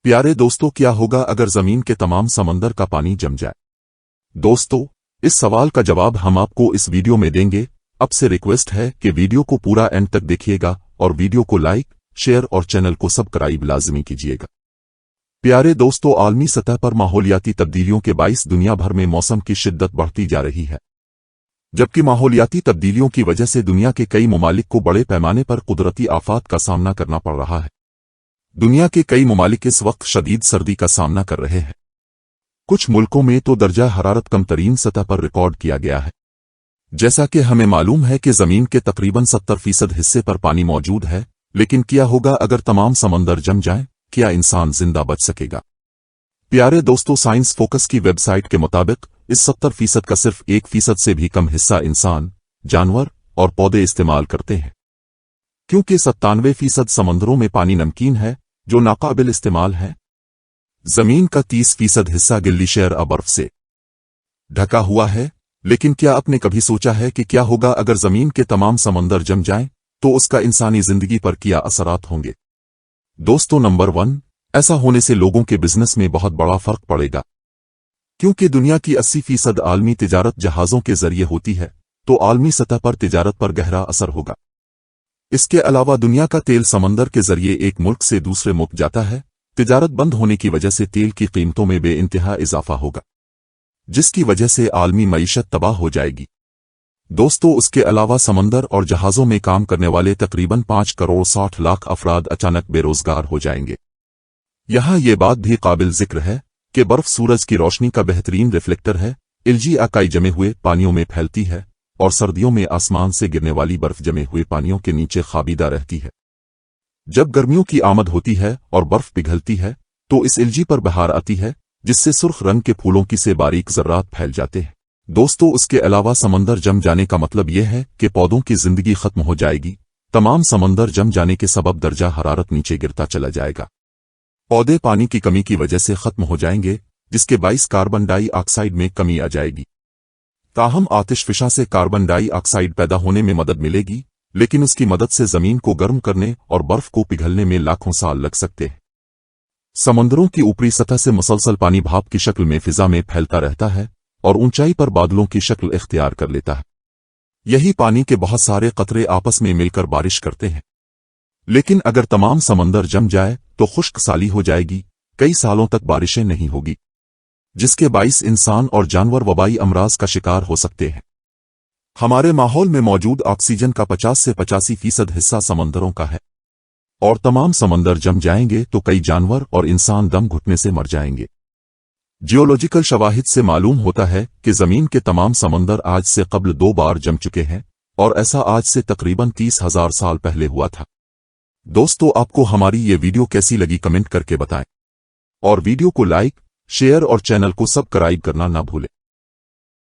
प्यारे दोस्तों, क्या होगा अगर जमीन के तमाम समंदर का पानी जम जाए? दोस्तों, इस सवाल का जवाब हम आपको इस वीडियो में देंगे। अब से रिक्वेस्ट है कि वीडियो को पूरा एंड तक देखिएगा और वीडियो को लाइक, शेयर और चैनल को सब्सक्राइब लाजमी कीजिएगा। प्यारे दोस्तों, आलमी सतह पर माहौलियाती तब्दीलियों के बाइस दुनिया भर में मौसम की शिद्दत बढ़ती जा रही है। जबकि माहौलियाती तब्दीलियों की वजह से दुनिया के कई ममालिक को बड़े पैमाने पर कुदरती आफात का सामना करना पड़ रहा है। दुनिया के कई ममालिक इस वक्त शदीद सर्दी का सामना कर रहे हैं। कुछ मुल्कों में तो दर्जा हरारत कम तरीन सतह पर रिकॉर्ड किया गया है। जैसा कि हमें मालूम है कि जमीन के तकरीबन 70% हिस्से पर पानी मौजूद है, लेकिन क्या होगा अगर तमाम समंदर जम जाएं? क्या इंसान जिंदा बच सकेगा? प्यारे दोस्तों, साइंस फोकस की वेबसाइट के मुताबिक इस 70% का सिर्फ 1% से भी कम हिस्सा इंसान, जानवर और पौधे इस्तेमाल करते हैं, क्योंकि 97% समंदरों में पानी नमकीन है जो नाकाबिल इस्तेमाल है। जमीन का 30% हिस्सा गिल्लीशेर बर्फ से ढका हुआ है। लेकिन क्या आपने कभी सोचा है कि क्या होगा अगर जमीन के तमाम समंदर जम जाएं, तो उसका इंसानी जिंदगी पर क्या असरात होंगे? दोस्तों, नंबर 1, ऐसा होने से लोगों के बिजनेस में बहुत बड़ा फर्क पड़ेगा। क्योंकि दुनिया की 80% आलमी तिजारत जहाजों के जरिए होती है, तो आलमी सतह पर तिजारत पर गहरा असर होगा। इसके अलावा दुनिया का तेल समंदर के जरिए एक मुल्क से दूसरे मुल्क जाता है। तिजारत बंद होने की वजह से तेल की कीमतों में बेइंतहा इजाफा होगा, जिसकी वजह से आलमी मईशत तबाह हो जाएगी। दोस्तों, उसके अलावा समंदर और जहाजों में काम करने वाले तकरीबन 5 करोड़ 60 लाख अफराद अचानक बेरोजगार हो जाएंगे। यहाँ ये बात भी काबिल जिक्र है कि बर्फ सूरज की रोशनी का बेहतरीन रिफ्लेक्टर है। एलजी अकाई जमे हुए पानियों में फैलती है और सर्दियों में आसमान से गिरने वाली बर्फ जमे हुए पानियों के नीचे खाबीदा रहती है। जब गर्मियों की आमद होती है और बर्फ पिघलती है, तो इस एलजी पर बहार आती है, जिससे सुर्ख रंग के फूलों की से बारीक जर्रात फैल जाते हैं। दोस्तों, उसके अलावा समंदर जम जाने का मतलब यह है कि पौधों की जिंदगी खत्म हो जाएगी। तमाम समंदर जम जाने के सबब दर्जा हरारत नीचे गिरता चला जाएगा। पौधे पानी की कमी की वजह से खत्म हो जाएंगे, जिसके बाइस कार्बन डाई ऑक्साइड में कमी आ जाएगी। ताहम आतिशफिशा से कार्बन डाई ऑक्साइड पैदा होने में मदद मिलेगी, लेकिन उसकी मदद से जमीन को गर्म करने और बर्फ को पिघलने में लाखों साल लग सकते हैं। समंदरों की ऊपरी सतह से मुसलसल पानी भाप की शक्ल में फिजा में फैलता रहता है और ऊंचाई पर बादलों की शक्ल इख्तियार कर लेता है। यही पानी के बहुत सारे कतरे आपस में मिलकर बारिश करते हैं। लेकिन अगर तमाम समंदर जम जाए तो खुश्क साली हो जाएगी। कई सालों तक बारिशें नहीं होगी, जिसके बाइस इंसान और जानवर वबाई अमराज का शिकार हो सकते हैं। हमारे माहौल में मौजूद ऑक्सीजन का 50 से 85% हिस्सा समंदरों का है, और तमाम समंदर जम जाएंगे तो कई जानवर और इंसान दम घुटने से मर जाएंगे। जियोलॉजिकल शवाहिद से मालूम होता है कि जमीन के तमाम समंदर आज से कबल 2 बार जम चुके हैं, और ऐसा आज से तकरीबन 30,000 साल पहले हुआ था। दोस्तों, आपको हमारी ये वीडियो कैसी लगी कमेंट करके बताएं, और वीडियो को लाइक, शेयर और चैनल को सब्सक्राइब करना ना भूलें।